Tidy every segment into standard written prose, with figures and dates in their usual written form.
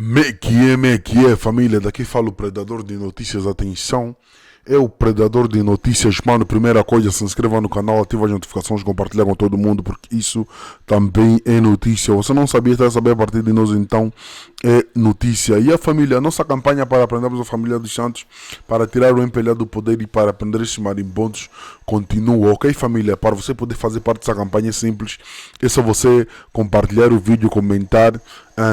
Me que é, família, daqui fala o Predador de Notícias, atenção, é o Predador de Notícias, mano, primeira coisa, se inscreva no canal, ativa as notificações, compartilha com todo mundo, porque isso também é notícia, você não sabia, está a saber a partir de nós, então é notícia. E a família, a nossa campanha para aprendermos a família dos santos, para tirar o empelhado do poder e para aprender esses marimbondos, continua, ok família? Para você poder fazer parte dessa campanha simples, é só você compartilhar o vídeo, comentar,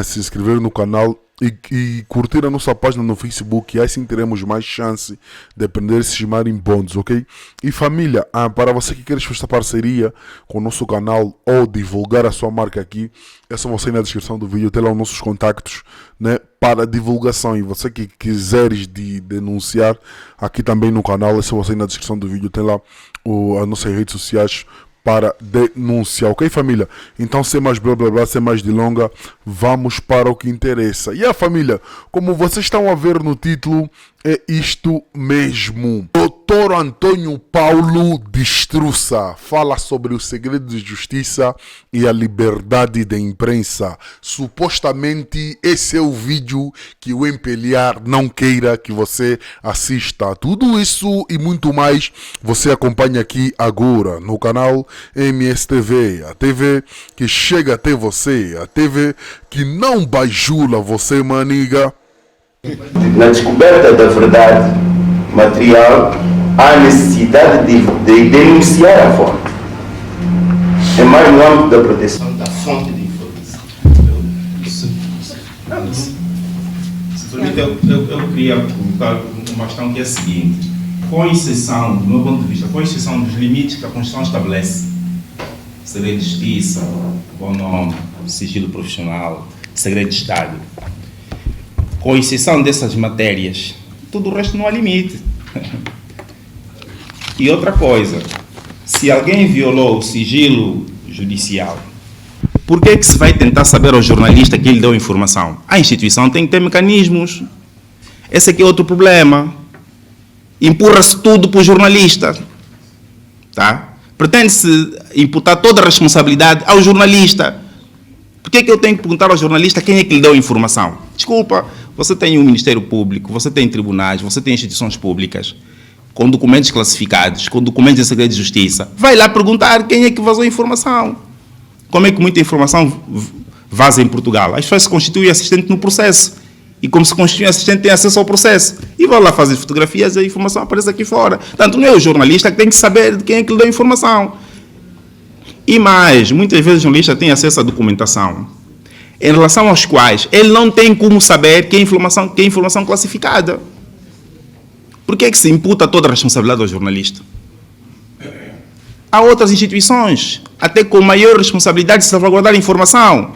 se inscrever no canal e curtir a nossa página no Facebook, e assim teremos mais chance de aprender esses marimbondos, ok? E família, para você que quer esta parceria com o nosso canal ou divulgar a sua marca aqui, é só você ir na descrição do vídeo, ter lá os nossos contactos, né, para divulgação. E você que quiseres denunciar aqui também no canal, é só você ir na descrição do vídeo, tem lá as nossas redes sociais para denúncia, ok família? Então, sem mais blá blá blá, sem mais delonga, vamos para o que interessa. E a família, como vocês estão a ver no título, é isto mesmo. Dr. Antônio Paulo Destruça fala sobre o segredo de justiça e a liberdade de imprensa. Supostamente esse é o vídeo que o Empelhar não queira que você assista. Tudo isso e muito mais você acompanha aqui agora no canal MSTV, a TV que chega até você, a TV que não bajula você, maniga. Na descoberta da verdade material, há necessidade de denunciar a fonte. É mais no âmbito da proteção da fonte de informação. Se permite, eu queria colocar uma questão que é a seguinte: com exceção, do meu ponto de vista, com exceção dos limites que a Constituição estabelece, segredo de justiça, bom nome, sigilo profissional, segredo de Estado, com exceção dessas matérias, tudo o resto não há limite. E outra coisa, se alguém violou o sigilo judicial, por que se vai tentar saber ao jornalista que ele deu informação? A instituição tem que ter mecanismos. Esse aqui é outro problema. Empurra-se tudo para o jornalista. Tá? Pretende-se imputar toda a responsabilidade ao jornalista. Por que eu tenho que perguntar ao jornalista quem é que lhe deu a informação? Desculpa, você tem um Ministério Público, você tem tribunais, você tem instituições públicas, com documentos classificados, com documentos de segredo de justiça. Vai lá perguntar quem é que vazou a informação. Como é que muita informação vaza em Portugal? As pessoas se constituem assistente no processo. E como se constitui assistente, tem acesso ao processo. E vão lá fazer fotografias e a informação aparece aqui fora. Portanto, não é o jornalista que tem que saber de quem é que lhe deu a informação. E mais, muitas vezes o jornalista tem acesso à documentação em relação aos quais ele não tem como saber que é informação classificada. Por que é que se imputa toda a responsabilidade ao jornalista? Há outras instituições, até com maior responsabilidade de salvaguardar a informação.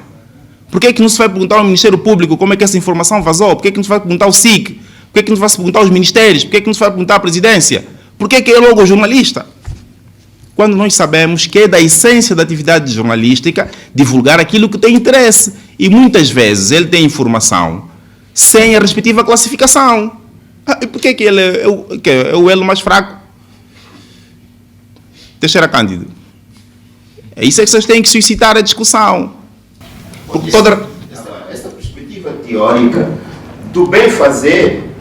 Por que é que não se vai perguntar ao Ministério Público como é que essa informação vazou? Por que é que não se vai perguntar ao SIC? Por que é que não se vai perguntar aos ministérios? Por que é que não se vai perguntar à presidência? Por que é logo o jornalista? Quando nós sabemos que é da essência da atividade jornalística divulgar aquilo que tem interesse. E muitas vezes ele tem informação sem a respectiva classificação. E por que é que ele é o elo mais fraco? Teixeira Cândido. É isso que vocês têm que suscitar a discussão. Porque essa perspectiva teórica do bem fazer,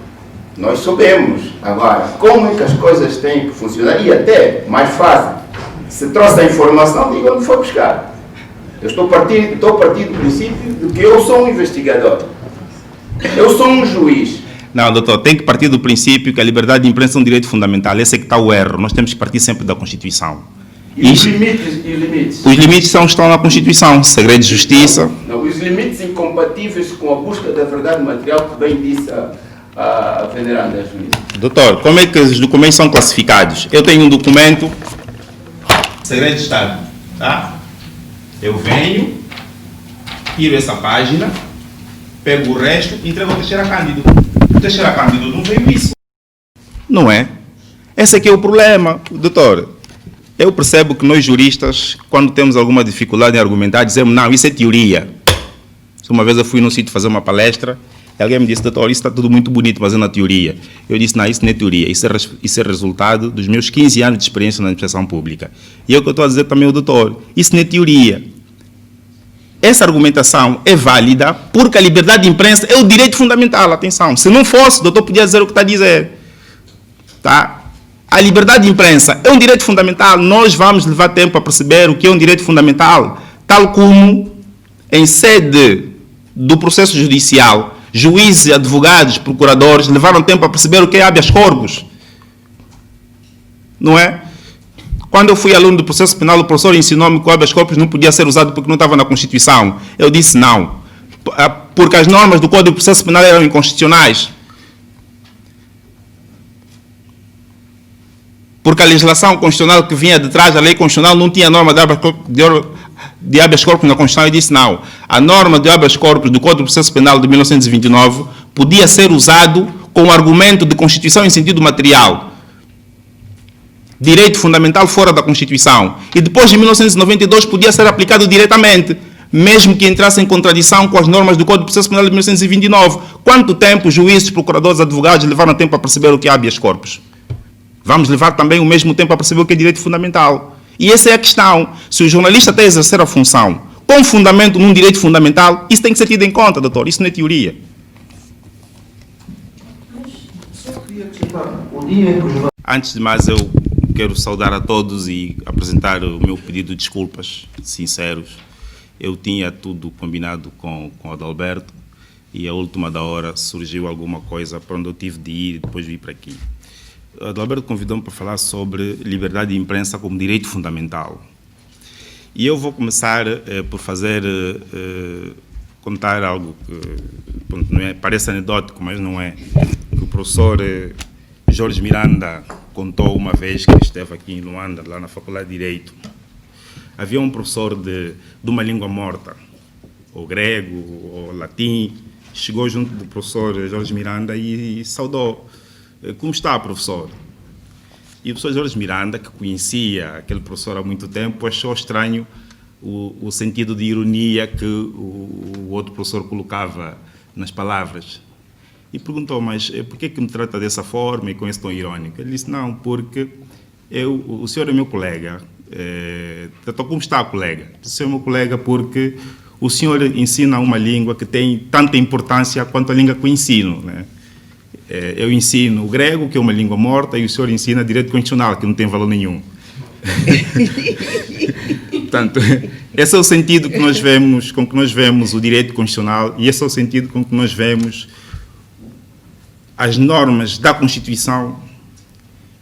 nós sabemos. Agora, como é que as coisas têm que funcionar? E até, mais fácil, se trouxe a informação, diga onde foi buscar. Eu estou a partir do princípio de que eu sou um investigador. Eu sou um juiz. Não, doutor, tem que partir do princípio que a liberdade de imprensa é um direito fundamental. Esse é que está o erro. Nós temos que partir sempre da Constituição. E os limites? Os limites estão na Constituição. Segredo de justiça. Não, os limites incompatíveis com a busca da verdade material, que bem disse a veneranda juíza. Doutor, como é que os documentos são classificados? Eu tenho um documento, segredo de Estado, tá? Eu venho, tiro essa página, pego o resto e entrego ao Teixeira Cândido. O Teixeira Cândido não veio isso. Não é? Esse aqui é o problema, doutor. Eu percebo que nós juristas, quando temos alguma dificuldade em argumentar, dizemos, não, isso é teoria. Uma vez eu fui num sítio fazer uma palestra, e alguém me disse, doutor, isso está tudo muito bonito, mas é na teoria. Eu disse, não, isso não é teoria, isso é resultado dos meus 15 anos de experiência na administração pública. E é o que eu estou a dizer também ao doutor, isso não é teoria. essa argumentação é válida porque a liberdade de imprensa é o direito fundamental. Atenção, se não fosse, o doutor podia dizer o que está a dizer. Tá? A liberdade de imprensa é um direito fundamental. Nós vamos levar tempo a perceber o que é um direito fundamental, tal como em sede do processo judicial, juízes, advogados, procuradores levaram tempo a perceber o que é habeas corpus. Não é? Quando eu fui aluno do processo penal, o professor ensinou-me que o habeas corpus não podia ser usado porque não estava na Constituição. Eu disse não, porque as normas do Código de Processo Penal eram inconstitucionais. Porque a legislação constitucional que vinha de trás da lei constitucional não tinha norma de habeas corpus na Constituição. Eu disse não. A norma de habeas corpus do Código de Processo Penal de 1929 podia ser usado com argumento de Constituição em sentido material. Direito fundamental fora da Constituição. E depois de 1992 podia ser aplicado diretamente, mesmo que entrasse em contradição com as normas do Código de Processo Penal de 1929. Quanto tempo juízes, procuradores, advogados levaram tempo a perceber o que é habeas corpus? Vamos levar também o mesmo tempo a perceber o que é direito fundamental. E essa é a questão. Se o jornalista tem a exercer a função com fundamento num direito fundamental, isso tem que ser tido em conta, doutor. Isso não é teoria. Antes de mais, eu quero saudar a todos e apresentar o meu pedido de desculpas sinceros. Eu tinha tudo combinado com o Adalberto e a última da hora surgiu alguma coisa para onde eu tive de ir e depois vir para aqui. O Adalberto convidou-me para falar sobre liberdade de imprensa como direito fundamental. E eu vou começar por contar algo que não é, parece anedótico, mas não é. Que o professor Jorge Miranda contou uma vez que esteve aqui em Luanda, lá na Faculdade de Direito. Havia um professor de uma língua morta, ou grego, ou latim, chegou junto do professor Jorge Miranda e saudou. Como está, professor? E o professor Jorge Miranda, que conhecia aquele professor há muito tempo, achou estranho o sentido de ironia que o outro professor colocava nas palavras. E perguntou, mas por que me trata dessa forma e com esse tom irónico? Ele disse, não, porque o senhor é meu colega. Tratou como está, colega? O senhor é meu colega porque o senhor ensina uma língua que tem tanta importância quanto a língua que eu ensino, né? Eu ensino o grego, que é uma língua morta, e o senhor ensina direito constitucional, que não tem valor nenhum. Portanto, esse é o sentido que nós vemos, com que nós vemos o direito constitucional, e esse é o sentido com que nós vemos as normas da Constituição,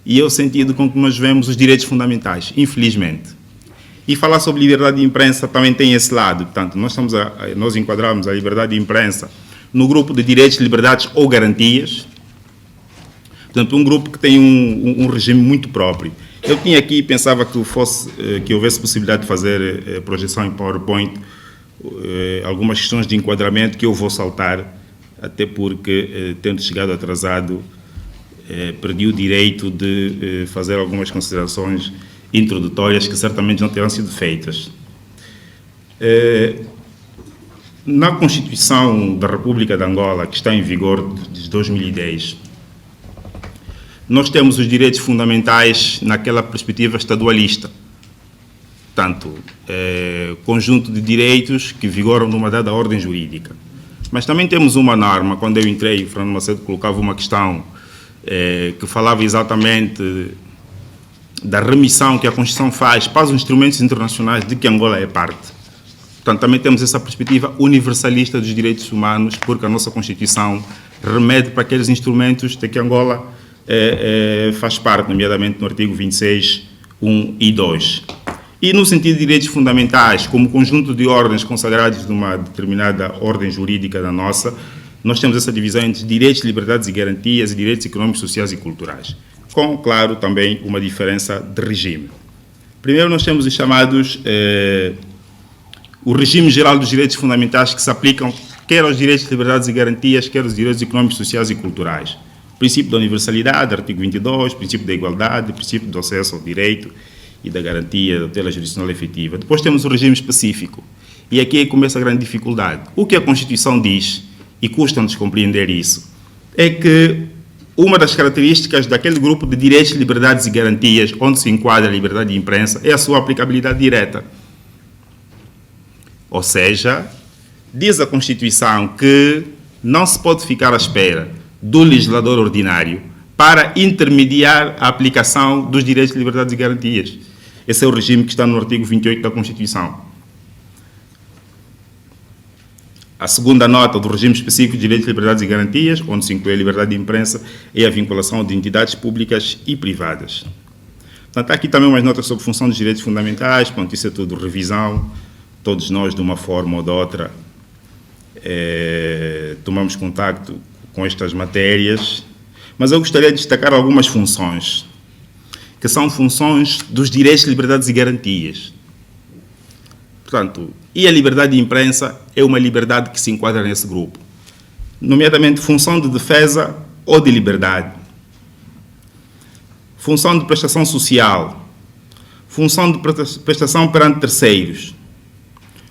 e é o sentido com que nós vemos os direitos fundamentais, infelizmente. E falar sobre liberdade de imprensa também tem esse lado. Portanto, nós enquadramos a liberdade de imprensa no grupo de direitos, liberdades ou garantias. Portanto, um grupo que tem um regime muito próprio. Eu tinha aqui, pensava que houvesse possibilidade de fazer projeção em PowerPoint, algumas questões de enquadramento que eu vou saltar, até porque, tendo chegado atrasado, perdi o direito de fazer algumas considerações introdutórias que certamente não terão sido feitas. Na Constituição da República de Angola, que está em vigor desde 2010, nós temos os direitos fundamentais naquela perspectiva estadualista. Portanto, conjunto de direitos que vigoram numa dada ordem jurídica. Mas também temos uma norma, quando eu entrei, o Fernando Macedo colocava uma questão que falava exatamente da remissão que a Constituição faz para os instrumentos internacionais de que Angola é parte. Portanto, também temos essa perspectiva universalista dos direitos humanos, porque a nossa Constituição remete para aqueles instrumentos de que Angola faz parte, nomeadamente no artigo 26, 1 e 2. E no sentido de direitos fundamentais, como conjunto de ordens consagradas numa determinada ordem jurídica da nossa, nós temos essa divisão entre direitos, liberdades e garantias e direitos econômicos, sociais e culturais, com, claro, também uma diferença de regime. Primeiro, nós temos os chamados o regime geral dos direitos fundamentais, que se aplicam quer aos direitos, liberdades e garantias, quer aos direitos econômicos, sociais e culturais. O princípio da universalidade, artigo 22, princípio da igualdade, princípio do acesso ao direito e da garantia da tutela jurisdicional efetiva. Depois temos o regime específico. E aqui começa a grande dificuldade. O que a Constituição diz, e custa-nos compreender isso, é que uma das características daquele grupo de direitos, liberdades e garantias, onde se enquadra a liberdade de imprensa, é a sua aplicabilidade direta. Ou seja, diz a Constituição que não se pode ficar à espera do legislador ordinário para intermediar a aplicação dos direitos, liberdades e garantias. Esse é o regime que está no artigo 28 da Constituição. A segunda nota do regime específico de direitos, liberdades e garantias, onde se inclui a liberdade de imprensa e a vinculação de entidades públicas e privadas. Portanto, há aqui também umas notas sobre função dos direitos fundamentais, pronto, isso é tudo revisão. Todos nós, de uma forma ou de outra, tomamos contacto com estas matérias, mas eu gostaria de destacar algumas funções, que são funções dos direitos, liberdades e garantias. Portanto, e a liberdade de imprensa é uma liberdade que se enquadra nesse grupo, nomeadamente função de defesa ou de liberdade, função de prestação social, função de prestação perante terceiros.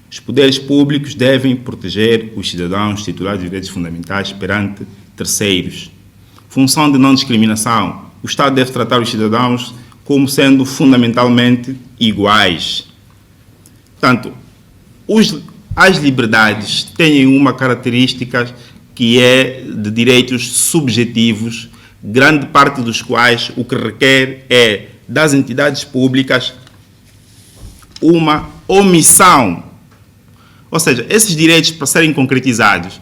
Os poderes públicos devem proteger os cidadãos titulares de direitos fundamentais perante terceiros. Função de não discriminação. O Estado deve tratar os cidadãos como sendo fundamentalmente iguais. Portanto, as liberdades têm uma característica que é de direitos subjetivos, grande parte dos quais o que requer é das entidades públicas uma omissão. Ou seja, esses direitos, para serem concretizados,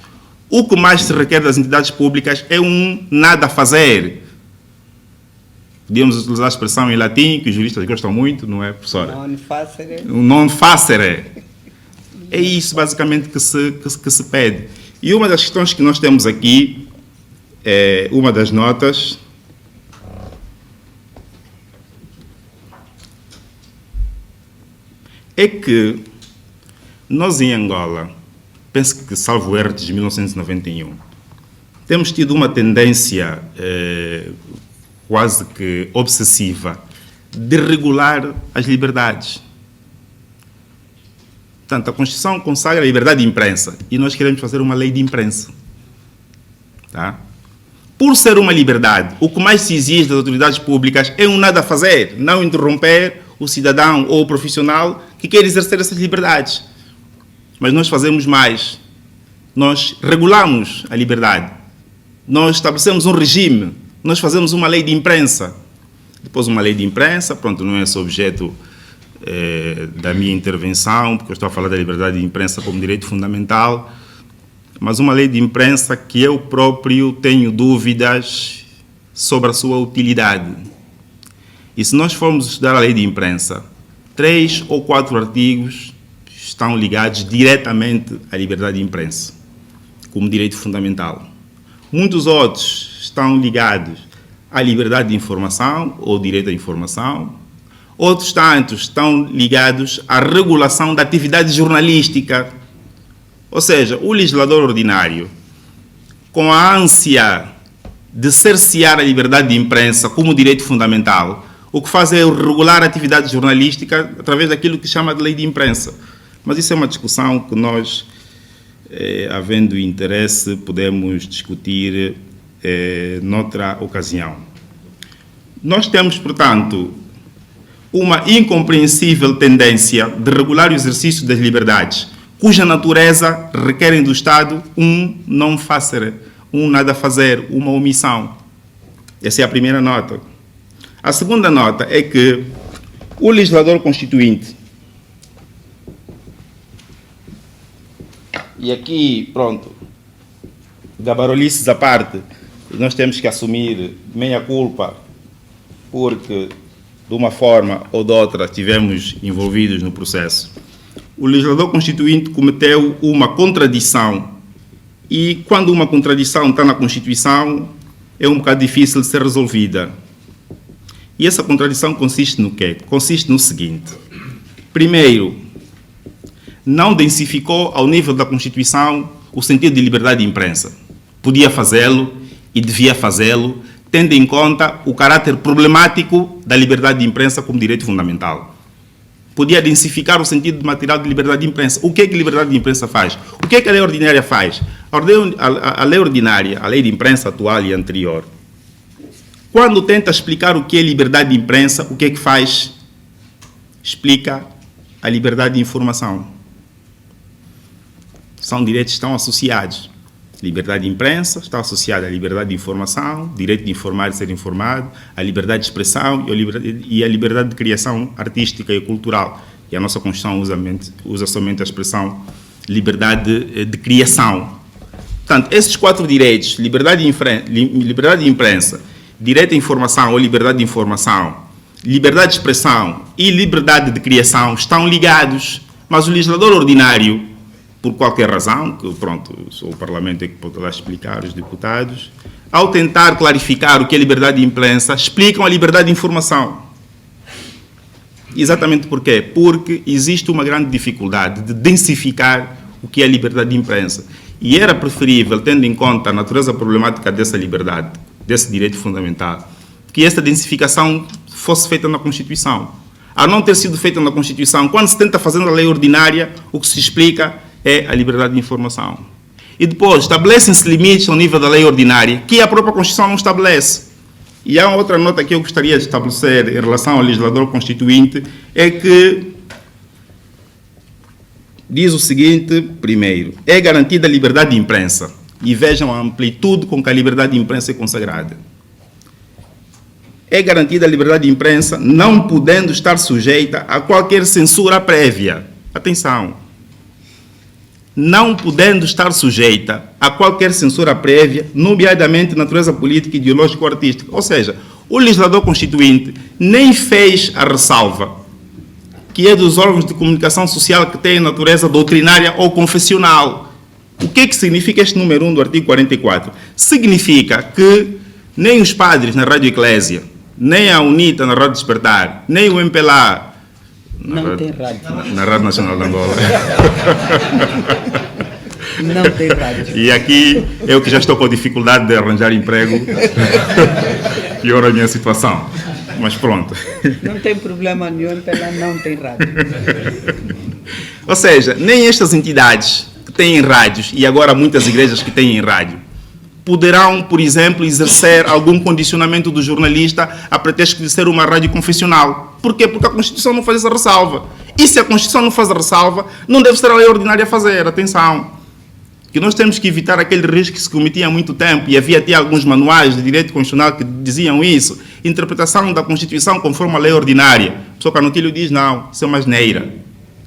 o que mais se requer das entidades públicas é um nada a fazer. Podíamos utilizar a expressão em latim, que os juristas gostam muito, não é, professora? Non facere. Um non facere. É isso, basicamente, que se pede. E uma das questões que nós temos aqui, uma das notas, é que nós em Angola, penso que salvo erro de 1991, temos tido uma tendência quase que obsessiva de regular as liberdades. Portanto, a Constituição consagra a liberdade de imprensa e nós queremos fazer uma lei de imprensa. Tá? Por ser uma liberdade, o que mais se exige das autoridades públicas é um nada a fazer, não interromper o cidadão ou o profissional que quer exercer essas liberdades. Mas nós fazemos mais. Nós regulamos a liberdade. Nós estabelecemos um regime. Nós fazemos uma lei de imprensa. Depois uma lei de imprensa, pronto, não é esse o objeto da minha intervenção, porque eu estou a falar da liberdade de imprensa como direito fundamental, mas uma lei de imprensa que eu próprio tenho dúvidas sobre a sua utilidade. E se nós formos estudar a lei de imprensa, 3 ou 4 artigos estão ligados diretamente à liberdade de imprensa, como direito fundamental. Muitos outros estão ligados à liberdade de informação ou direito à informação. Outros tantos estão ligados à regulação da atividade jornalística. Ou seja, o legislador ordinário, com a ânsia de cercear a liberdade de imprensa como direito fundamental, o que faz é regular a atividade jornalística através daquilo que chama de lei de imprensa. Mas isso é uma discussão que nós, havendo interesse, podemos discutir noutra ocasião. Nós temos, portanto, uma incompreensível tendência de regular o exercício das liberdades, cuja natureza requerem do Estado um não fazer, um nada a fazer, uma omissão. Essa é a primeira nota. A segunda nota é que o legislador constituinte, e aqui, pronto, gabarolices à parte, nós temos que assumir meia culpa, porque de uma forma ou de outra estivemos envolvidos no processo. O legislador constituinte cometeu uma contradição e quando uma contradição está na Constituição é um bocado difícil de ser resolvida. E essa contradição consiste no quê? Consiste no seguinte. Primeiro, não densificou ao nível da Constituição o sentido de liberdade de imprensa. Podia fazê-lo e devia fazê-lo, tendo em conta o caráter problemático da liberdade de imprensa como direito fundamental. Podia densificar o sentido material de liberdade de imprensa. O que é que a liberdade de imprensa faz? O que é que a lei ordinária faz? A lei ordinária, a lei de imprensa atual e anterior, quando tenta explicar o que é liberdade de imprensa, o que é que faz? Explica a liberdade de informação. São direitos que estão associados. Liberdade de imprensa está associada à liberdade de informação, direito de informar e ser informado, à liberdade de expressão e à liberdade de criação artística e cultural. E a nossa Constituição usa somente a expressão liberdade de criação. Portanto, esses 4 direitos, liberdade de imprensa, direito à informação ou liberdade de informação, liberdade de expressão e liberdade de criação estão ligados, mas o legislador ordinário, por qualquer razão, que pronto, só o Parlamento é que poderá explicar, os deputados, ao tentar clarificar o que é liberdade de imprensa, explicam a liberdade de informação. Exatamente por quê? Porque existe uma grande dificuldade de densificar o que é liberdade de imprensa. E era preferível, tendo em conta a natureza problemática dessa liberdade, desse direito fundamental, que esta densificação fosse feita na Constituição. A não ter sido feita na Constituição, quando se tenta fazer na lei ordinária, o que se explica é a liberdade de informação. E depois, estabelecem-se limites ao nível da lei ordinária, que a própria Constituição não estabelece. E há outra nota que eu gostaria de estabelecer em relação ao legislador constituinte, é que diz o seguinte, primeiro, é garantida a liberdade de imprensa. E vejam a amplitude com que a liberdade de imprensa é consagrada. É garantida a liberdade de imprensa, não podendo estar sujeita a qualquer censura prévia. Atenção! Não podendo estar sujeita a qualquer censura prévia, nomeadamente de natureza política, ideológica ou artística. Ou seja, o legislador constituinte nem fez a ressalva, que é dos órgãos de comunicação social que têm natureza doutrinária ou confessional. O que é que significa este número 1 do artigo 44? Significa que nem os padres na Rádio Eclésia, nem a UNITA na Rádio Despertar, nem o MPLA tem rádio. Na Rádio Nacional de Angola. Não tem rádio. E aqui eu que já estou com dificuldade de arranjar emprego, piora a minha situação. Mas pronto. Não tem problema nenhum, ela não tem rádio. Ou seja, nem estas entidades que têm rádios, e agora muitas igrejas que têm rádio, poderão, por exemplo, exercer algum condicionamento do jornalista a pretexto de ser uma rádio confessional. Por quê? Porque a Constituição não faz essa ressalva. E se a Constituição não faz a ressalva, não deve ser a lei ordinária a fazer. Atenção! Que nós temos que evitar aquele risco que se cometia há muito tempo, e havia até alguns manuais de direito constitucional que diziam isso. Interpretação da Constituição conforme a lei ordinária. O professor Canutilho diz, não, isso é uma asneira.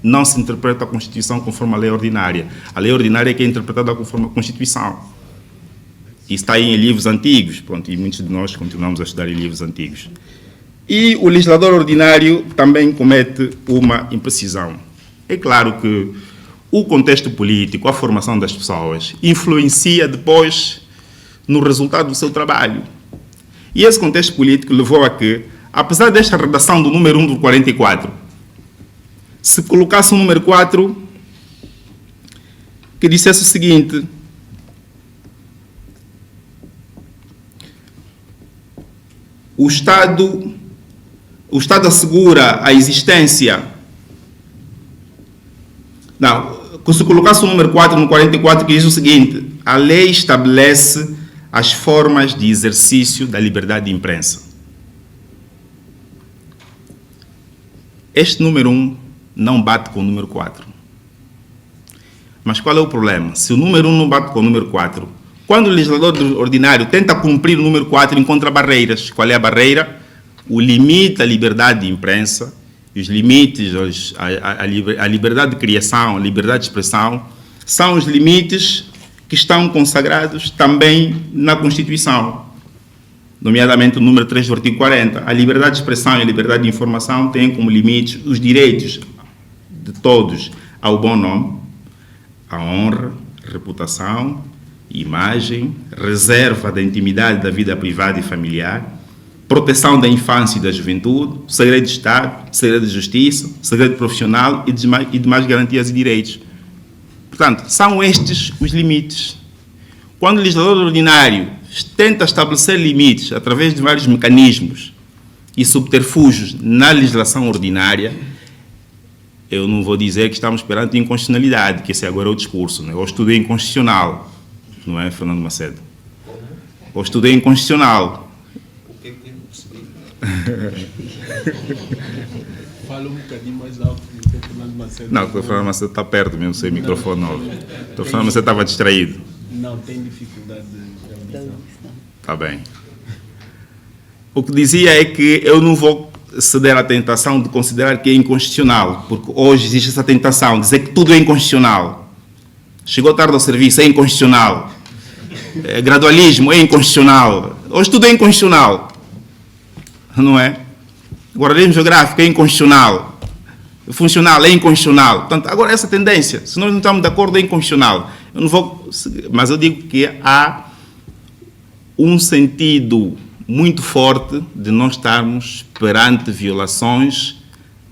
Não se interpreta a Constituição conforme a lei ordinária. A lei ordinária é que é interpretada conforme a Constituição. E está aí em livros antigos, pronto, e muitos de nós continuamos a estudar em livros antigos. E o legislador ordinário também comete uma imprecisão. É claro que o contexto político, a formação das pessoas, influencia depois no resultado do seu trabalho. E esse contexto político levou a que, apesar desta redação do número 1 do 44, se colocasse o número 4, que dissesse o seguinte: o Estado assegura a existência... Não, se colocasse o número 4 no 44, que diz o seguinte: a lei estabelece as formas de exercício da liberdade de imprensa. Este número 1 não bate com o número 4. Mas qual é o problema? Se o número 1 não bate com o número 4, quando o legislador ordinário tenta cumprir o número 4, encontra barreiras. Qual é a barreira? O limite à liberdade de imprensa, os limites à liberdade de criação, à liberdade de expressão, são os limites que estão consagrados também na Constituição, nomeadamente o número 3 do artigo 40. A liberdade de expressão e a liberdade de informação têm como limites os direitos de todos ao bom nome, à honra, reputação, imagem, reserva da intimidade da vida privada e familiar, proteção da infância e da juventude, segredo de Estado, segredo de justiça, segredo profissional e demais garantias e direitos. Portanto, são estes os limites. Quando o legislador ordinário tenta estabelecer limites através de vários mecanismos e subterfúgios na legislação ordinária, eu não vou dizer que estamos perante inconstitucionalidade, que esse agora é o discurso, né? Ou estudei inconstitucional, não é, Fernando Macedo? Ou estudei inconstitucional. Fala um bocadinho mais alto. Não, o Fernando Macedo está perto mesmo, sem microfone novo. O Fernando Macedo estava distraído. Não, tem dificuldade de audição. Está bem. O que dizia é que eu não vou ceder à tentação de considerar que é inconstitucional, porque hoje existe essa tentação de dizer que tudo é inconstitucional. Chegou tarde ao serviço, é inconstitucional. Gradualismo é inconstitucional. Hoje tudo é inconstitucional. Não é? Guardarismo geográfico é inconstitucional. Funcional é inconstitucional. Portanto, agora essa tendência, se nós não estamos de acordo, é inconstitucional. Eu não vou, mas eu digo que há um sentido muito forte de nós estarmos perante violações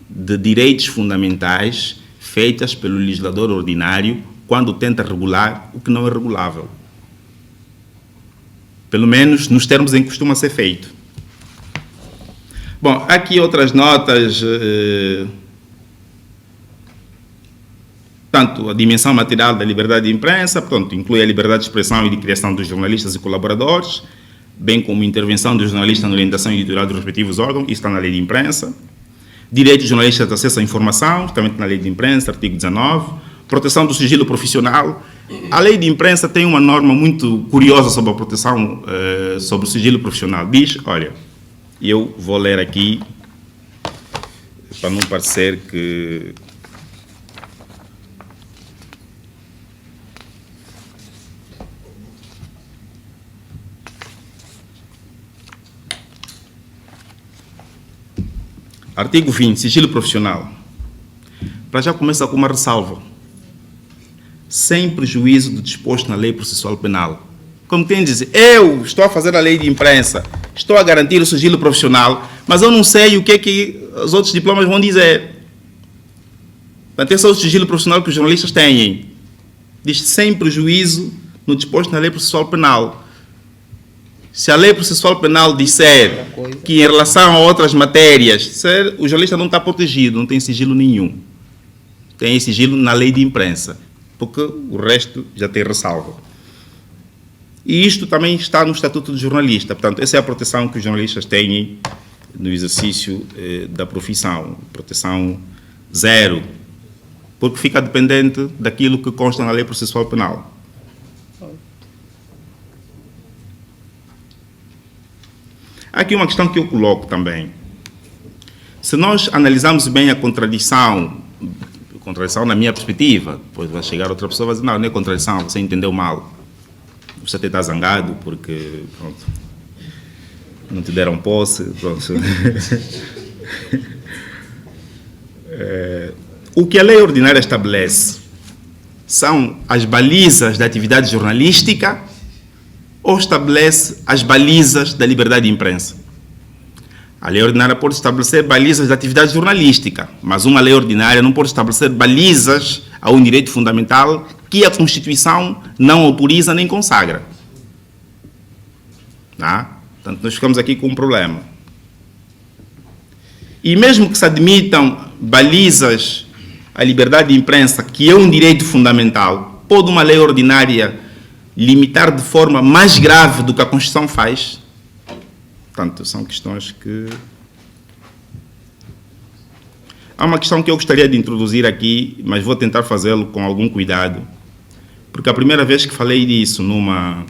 de direitos fundamentais feitas pelo legislador ordinário quando tenta regular o que não é regulável. Pelo menos nos termos em que costuma ser feito. Bom, aqui outras notas. Tanto a dimensão material da liberdade de imprensa, portanto, inclui a liberdade de expressão e de criação dos jornalistas e colaboradores, bem como intervenção dos jornalistas na orientação editorial dos respectivos órgãos, isso está na lei de imprensa. Direito dos jornalistas de acesso à informação, também está na lei de imprensa, artigo 19. Proteção do sigilo profissional. A lei de imprensa tem uma norma muito curiosa sobre a proteção, sobre o sigilo profissional. Diz, olha, eu vou ler aqui, para não parecer que... Artigo 20, sigilo profissional. Para já começa com uma ressalva. Sem prejuízo do disposto na lei processual penal. Como quem diz, eu estou a fazer a lei de imprensa, estou a garantir o sigilo profissional, mas eu não sei o que é que os outros diplomas vão dizer. Portanto, esse é o sigilo profissional que os jornalistas têm. Diz sem prejuízo no disposto na lei processual penal. Se a lei processual penal disser que em relação a outras matérias, o jornalista não está protegido, não tem sigilo nenhum. Tem sigilo na lei de imprensa, porque o resto já tem ressalva. E isto também está no Estatuto do Jornalista. Portanto, essa é a proteção que os jornalistas têm no exercício da profissão. Proteção zero, porque fica dependente daquilo que consta na lei processual penal. Há aqui uma questão que eu coloco também. Se nós analisarmos bem a contradição na minha perspectiva, depois vai chegar outra pessoa e vai dizer, não é contradição, você entendeu mal. Você até está zangado porque, pronto, não te deram posse. Pronto. O que a lei ordinária estabelece são as balizas da atividade jornalística ou estabelece as balizas da liberdade de imprensa? A lei ordinária pode estabelecer balizas da atividade jornalística, mas uma lei ordinária não pode estabelecer balizas a um direito fundamental que a Constituição não autoriza nem consagra. Tá? Portanto, nós ficamos aqui com um problema. E mesmo que se admitam balizas à liberdade de imprensa, que é um direito fundamental, pode uma lei ordinária limitar de forma mais grave do que a Constituição faz? Portanto, são questões que... Há uma questão que eu gostaria de introduzir aqui, mas vou tentar fazê-lo com algum cuidado, porque a primeira vez que falei disso numa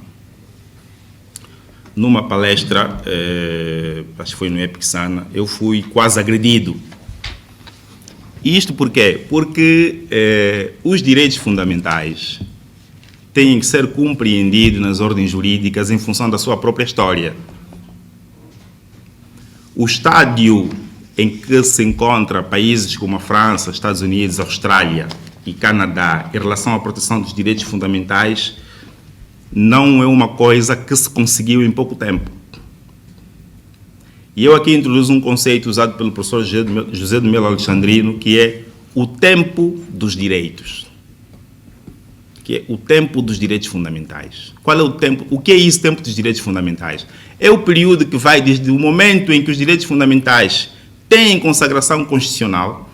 palestra, acho que foi no Epixana, eu fui quase agredido. E isto por quê? Porque os direitos fundamentais têm que ser compreendidos nas ordens jurídicas em função da sua própria história. O estádio em que se encontra países como a França, Estados Unidos, Austrália e Canadá em relação à proteção dos direitos fundamentais não é uma coisa que se conseguiu em pouco tempo. E eu aqui introduzo um conceito usado pelo professor José de Melo Alexandrino, que é o tempo dos direitos. Que é o tempo dos direitos fundamentais. Qual é o tempo? O que é esse tempo dos direitos fundamentais? É o período que vai desde o momento em que os direitos fundamentais têm consagração constitucional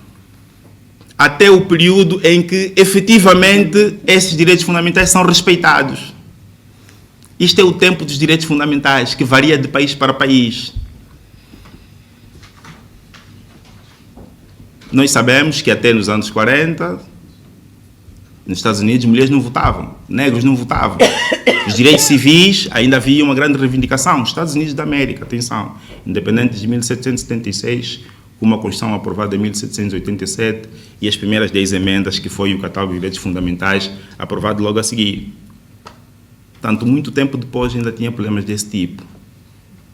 até o período em que, efetivamente, esses direitos fundamentais são respeitados. Isto é o tempo dos direitos fundamentais, que varia de país para país. Nós sabemos que até nos anos 40, nos Estados Unidos, mulheres não votavam, negros não votavam. Os direitos civis ainda havia uma grande reivindicação. Nos Estados Unidos da América, atenção, independente de 1776, com uma Constituição aprovada em 1787 e as primeiras 10 emendas, que foi o Catálogo de Direitos Fundamentais, aprovado logo a seguir. Tanto, muito tempo depois ainda tinha problemas desse tipo.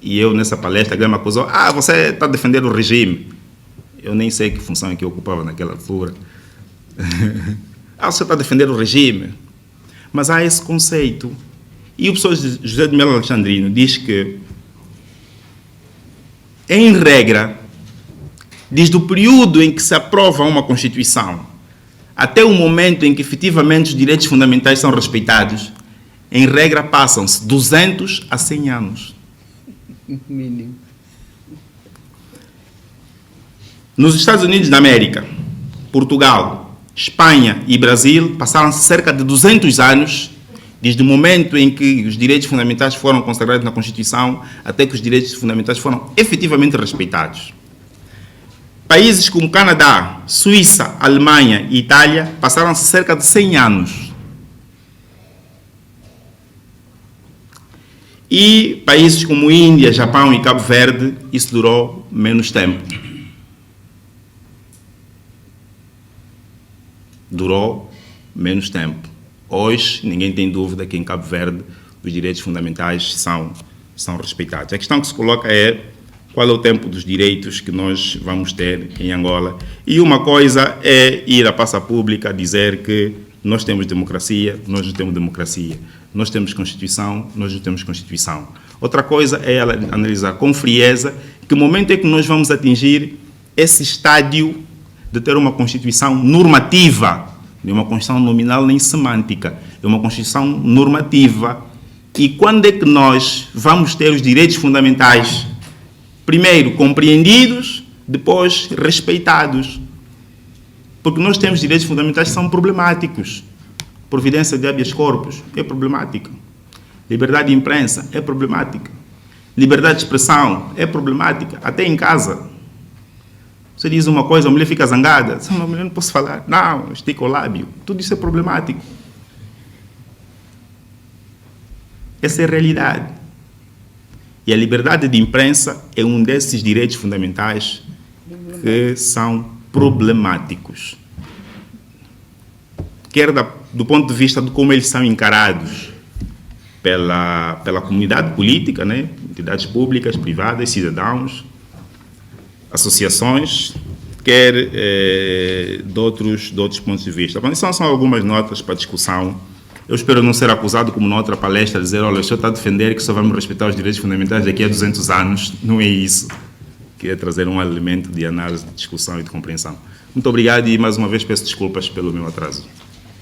E eu, nessa palestra, alguém me acusou: você está defendendo o regime. Eu nem sei que função é que eu ocupava naquela altura. Você está defendendo o regime. Mas há esse conceito. E o professor José de Melo Alexandrino diz que, em regra, desde o período em que se aprova uma Constituição até o momento em que efetivamente os direitos fundamentais são respeitados, em regra passam-se 200 a 100 anos. Mínimo. Nos Estados Unidos da América, Portugal, Espanha e Brasil passaram-se cerca de 200 anos desde o momento em que os direitos fundamentais foram consagrados na Constituição até que os direitos fundamentais foram efetivamente respeitados. Países como Canadá, Suíça, Alemanha e Itália passaram-se cerca de 100 anos. E países como Índia, Japão e Cabo Verde, isso durou menos tempo. Durou menos tempo. Hoje, ninguém tem dúvida que em Cabo Verde os direitos fundamentais são respeitados. A questão que se coloca é qual é o tempo dos direitos que nós vamos ter em Angola. E uma coisa é ir à praça pública dizer que nós temos democracia, nós não temos democracia. Nós temos Constituição, nós não temos Constituição. Outra coisa é analisar com frieza que momento é que nós vamos atingir esse estádio de ter uma Constituição normativa, não é uma Constituição nominal nem semântica, é uma Constituição normativa. E quando é que nós vamos ter os direitos fundamentais, primeiro compreendidos, depois respeitados? Porque nós temos direitos fundamentais que são problemáticos. Providência de habeas corpus é problemática. Liberdade de imprensa é problemática. Liberdade de expressão é problemática, até em casa. Você diz uma coisa, a mulher fica zangada. A mulher não posso falar. Não, estica o lábio. Tudo isso é problemático. Essa é a realidade. E a liberdade de imprensa é um desses direitos fundamentais que são problemáticos. Quer do ponto de vista de como eles são encarados pela comunidade política, né? Entidades públicas, privadas, cidadãos, associações, quer de outros pontos de vista. Bom, isso são algumas notas para discussão. Eu espero não ser acusado, como na outra palestra, de dizer: olha, o senhor está a defender que só vamos respeitar os direitos fundamentais daqui a 200 anos. Não é isso. Queria trazer um elemento de análise, de discussão e de compreensão. Muito obrigado e, mais uma vez, peço desculpas pelo meu atraso.